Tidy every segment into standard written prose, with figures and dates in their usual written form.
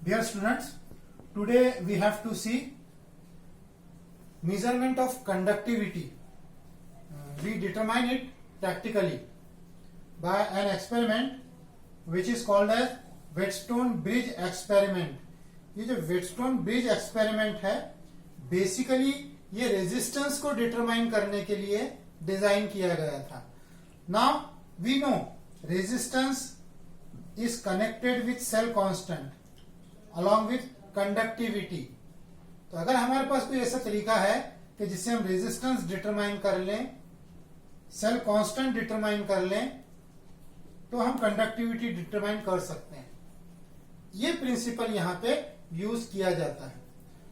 Dear students, today we have to see measurement of conductivity. We determine it practically by an experiment which is called as Whetstone Bridge experiment. ये जो Whetstone Bridge experiment है, basically ये resistance को determine करने के लिए design किया गया था. Now we know resistance is connected with cell constant along with conductivity. तो अगर हमारे पास कोई ऐसा तरीका है कि जिससे हम रेजिस्टेंस डिटरमाइन कर लें, सेल कांस्टेंट डिटरमाइन कर लें, तो हम कंडक्टिविटी डिटरमाइन कर सकते हैं. ये प्रिंसिपल यहाँ पे यूज किया जाता है.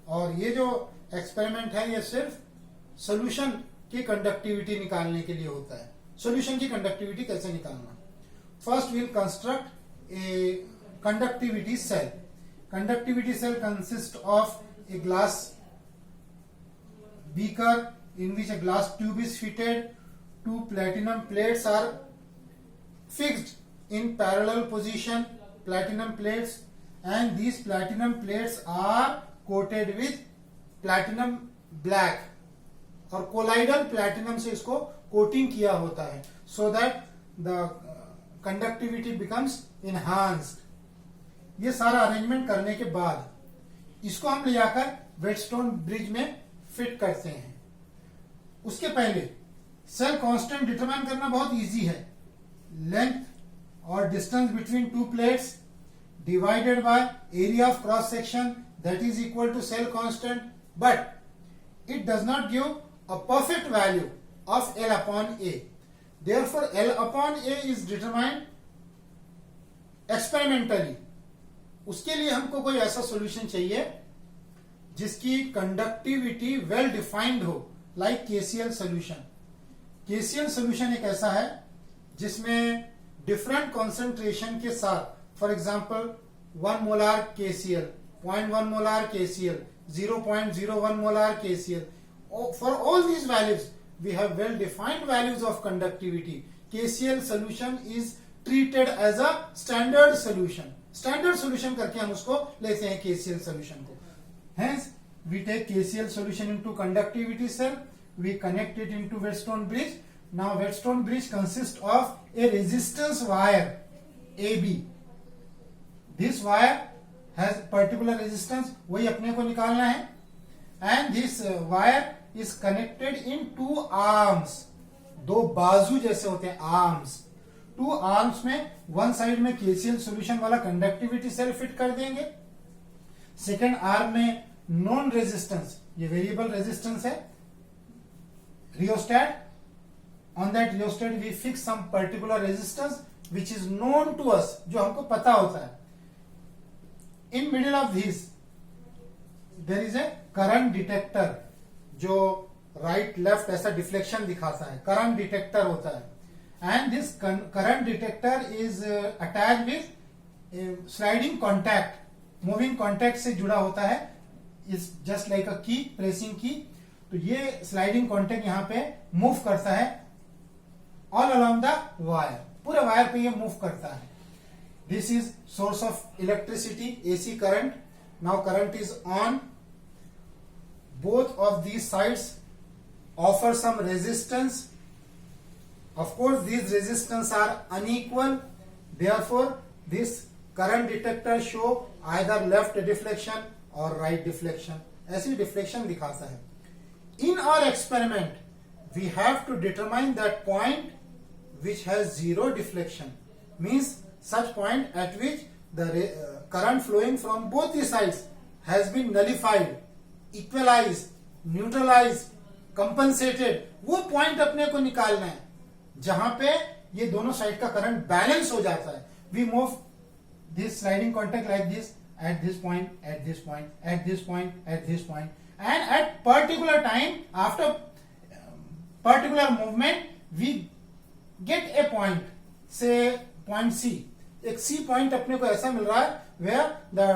और ये जो एक्सपेरिमेंट है ये सिर्फ सोल्यूशन की कंडक्टिविटी निकालने के लिए होता है. सोल्यूशन की कंडक्टिविटी कैसे निकालना. First we'll construct a conductivity cell. Conductivity cell consists of a glass beaker in which a glass tube is fitted. Two platinum plates are fixed in parallel position, platinum plates, and these platinum plates are coated with platinum black और colloidal platinum से इसको coating किया होता है so that the conductivity becomes enhanced. ये सारा arrangement करने के बाद इसको हम ले जाकर वेटस्टोन ब्रिज में फिट करते हैं. उसके पहले सेल कांस्टेंट डिटरमाइन करना बहुत इजी है. लेंथ और distance between two plates divided by area of cross section that is equal to cell constant, but it does not give a perfect value of L upon A. Therefore, L upon A is determined experimentally. उसके लिए हमको कोई ऐसा solution चाहिए जिसकी conductivity well defined हो, like KCl solution. KCl solution एक ऐसा है जिसमें डिफरेंट कॉन्सेंट्रेशन के साथ, for example 1 molar KCl, 0.1 molar KCl, 0.01 molar KCl. For all these values, we have well defined values of conductivity. KCl solution is treated as a standard solution. Standard solution करके हम उसको लेते हैं KCl solution को. Hence, we take KCl solution into conductivity cell. We connect it into Whetstone bridge. Now, Whetstone bridge consists of a resistance wire AB. This wire has particular resistance. वही अपने को निकालना है. And this wire is connected in two arms. दो बाजू जैसे होते हैं arms. टू आर्म्स में वन साइड में KCl सॉल्यूशन वाला कंडक्टिविटी सेल फिट कर देंगे. सेकेंड आर्म में नॉन रेजिस्टेंस, ये वेरिएबल रेजिस्टेंस है, rheostat. On that rheostat we fix some particular resistance which is known to us, जो हमको पता होता है. In middle of this there is a current detector जो राइट लेफ्ट ऐसा डिफ्लेक्शन दिखाता है. करंट डिटेक्टर होता है. And this current detector is attach with sliding contact, moving contact से जुड़ा होता है. इज जस्ट लाइक अ की, प्रेसिंग की. तो ये स्लाइडिंग कॉन्टैक्ट यहां पे मूव करता है ऑल अलोंग द वायर, पूरे वायर पे ये मूव करता है. This is source of electricity, AC current. Now current is on. Both of these sides offer some resistance. Of course, these resistance are unequal. Therefore, this current detector show either left deflection or right deflection. ऐसी deflection दिखाता है. In our experiment, we have to determine that point which has zero deflection. Means such point at which the current flowing from both the sides has been nullified, equalise, neutralise, compensated. वो point अपने को निकालना है जहां पे ये दोनों side का करंट बैलेंस हो जाता है. We move this sliding contact like this at this point, at this point, at this point, at this point, and at particular time after particular movement we get a point, से point C. एक C point अपने को ऐसा मिल रहा है where the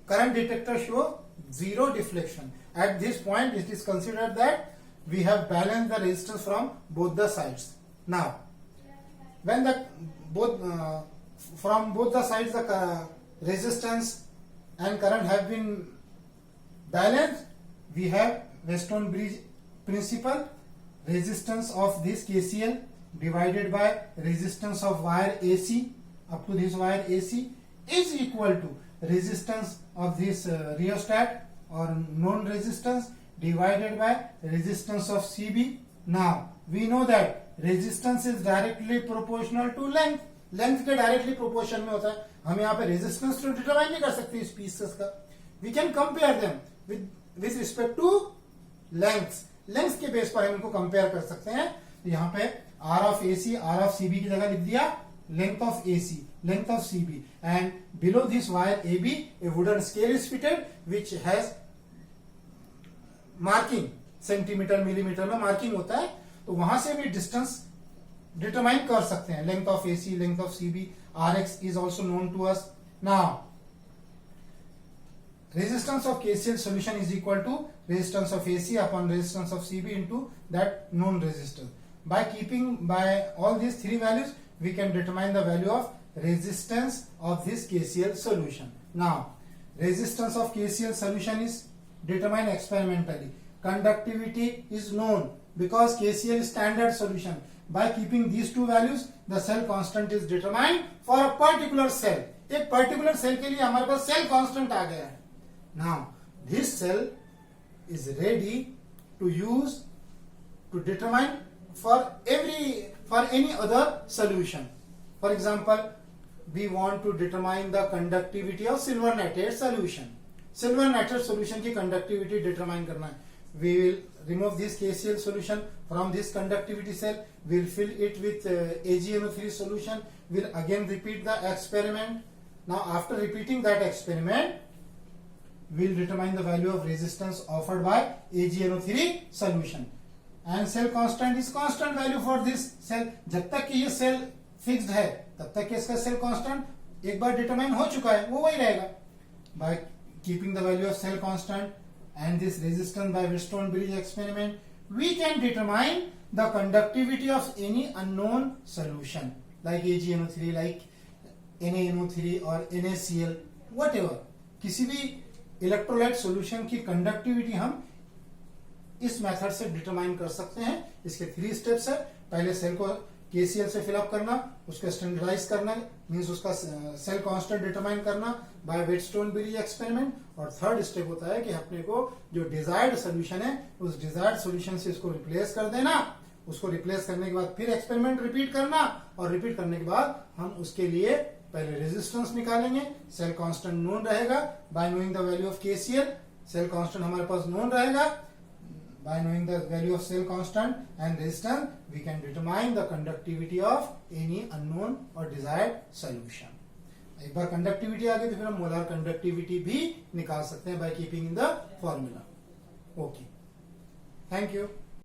current detector show zero deflection. At this point, it is considered that we have balanced the resistance from both the sides. Now, when the from both the sides the resistance and current have been balanced, we have Weston-Bridge principle. Resistance of this KCL divided by resistance of wire AC up to this wire AC is equal to resistance of this rheostat or known resistance divided by resistance of CB. Now we know that resistance is directly proportional to length. Length के directly proportion में होता है. हम यहाँ पे resistance तो determine नहीं कर सकते इस पीसेस का. We can compare them with respect to length. Length के बेस पर हम इनको कंपेयर कर सकते हैं. तो यहाँ पे R of AC R of CB की जगह लिख दिया length of AC length of CB. And below this wire A B a wooden scale is fitted which has marking. Centimetre millimetre में मार्किंग होता है. तो वहां से भी डिस्टेंस डिटरमाइन कर सकते हैं. Length of AC length of CB R X is also known to us. Now resistance of KCL solution is equal to resistance of AC upon resistance of CB into that known resistance. By all these three values, we can determine the value of resistance of this KCL solution. Now, resistance of KCL solution is determined experimentally. Conductivity is known because KCL is standard solution. By keeping these two values, the cell constant is determined for a particular cell. एक particular cell के लिए हमारे पास cell constant आ गया है. Now, this cell is ready to use to determine for any other solution. For example, we want to determine the conductivity of silver nitrate solution. Silver nitrate solution की conductivity determine करना है. We will remove this KCL solution from this conductivity cell. We'll fill it with AgNO3 solution. We'll again repeat the experiment. Now, after repeating that experiment, we'll determine the value of resistance offered by AgNO3 solution. And cell constant is constant value for this cell. जब तक कि ये cell fixed है तब तक इसका cell constant एक बार determine हो चुका है, वो वही रहेगा. By keeping the value of cell constant and this resistance by Weston-Bridge experiment, we can determine the conductivity of any unknown solution like AgNO3, like NaNO3 or NaCl, whatever. किसी भी electrolyte solution की conductivity हम इस method से determine कर सकते हैं. इसके 3 स्टेप्स है. पहले सेल को केसीएल से फिलअप करना, उसको स्टैंडर्डाइज करना मींस उसका सेल कांस्टेंट डिटरमाइन करना बाय वेटस्टोन-ब्रिज एक्सपेरिमेंट. और थर्ड स्टेप होता है कि अपने को जो डिजायर्ड सॉल्यूशन है उस डिजायर्ड सॉल्यूशन से इसको रिप्लेस कर देना. उसको रिप्लेस करने के बाद फिर एक्सपेरिमेंट रिपीट करना और रिपीट करने के बाद हम उसके लिए पहले रेजिस्टेंस निकालेंगे. सेल कांस्टेंट नोन रहेगा. By knowing the value of KCL cell constant हमारे पास नोन रहेगा. By knowing the value of cell constant and resistance we can determine the conductivity of any unknown और डिजायर्ड सॉल्यूशन. एक बार conductivity आ गई तो फिर हम मोलार कंडक्टिविटी भी निकाल सकते हैं by keeping in the formula. Okay, thank you.